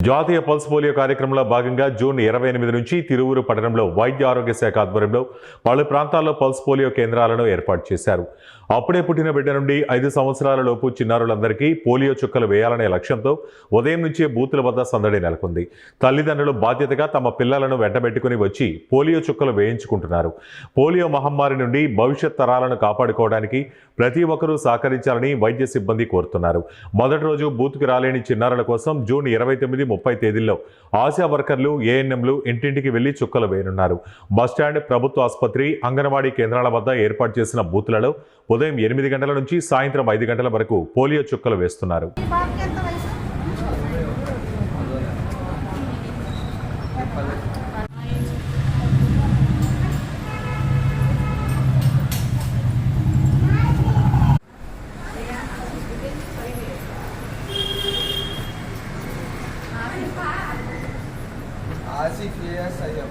జాతీయ pulse polio కార్యక్రమంలో భాగంగా జూన్ 28 నుంచి తిరువురు పట్టణంలో వైద్య ఆరోగ్య శాఖ ఆధ్వర్యంలో పలు ప్రాంతాల్లో పల్స్ పోలియో కేంద్రాలను ఏర్పాటు చేశారు. అప్పుడే పుట్టిన బిడ్డ నుండి 5 సంవత్సరాల లోపు చిన్నారులందరికీ పోలియో చుక్కలు వేయాలనే లక్ష్యంతో ఉదయం నుంచే బూతుల వద్ద సందడి నెలకొంది. తల్లిదండ్రులు బాధ్యతగా తమ పిల్లలను వెంటబెట్టుకుని వచ్చి పోలియో చుక్కలు వేయించుకుంటున్నారు. పోలియో మహమ్మారి నుండి భవిష్యత్ తరాలను కాపాడుకోవడానికి ప్రతి ఒక్కరూ సహకరించాలని వైద్య సిబ్బంది కోరుతున్నారు. మొదటి రోజు బూత్కు రాలేని చిన్నారుల కోసం జూన్ 29, 30 తేదీల్లో ఆశా వర్కర్లు, ఏఎన్ఎంలు ఇంటింటికి వెళ్లి చుక్కలు వేయనున్నారు. బస్టాండ్, ప్రభుత్వ ఆసుపత్రి, అంగన్వాడీ కేంద్రాల వద్ద ఏర్పాటు చేసిన బూత్లలో ఉదయం 8 గంటల నుంచి సాయంత్రం 5 గంటల వరకు పోలియో చుక్కలు వేస్తున్నారు. आसिफ ये सही है।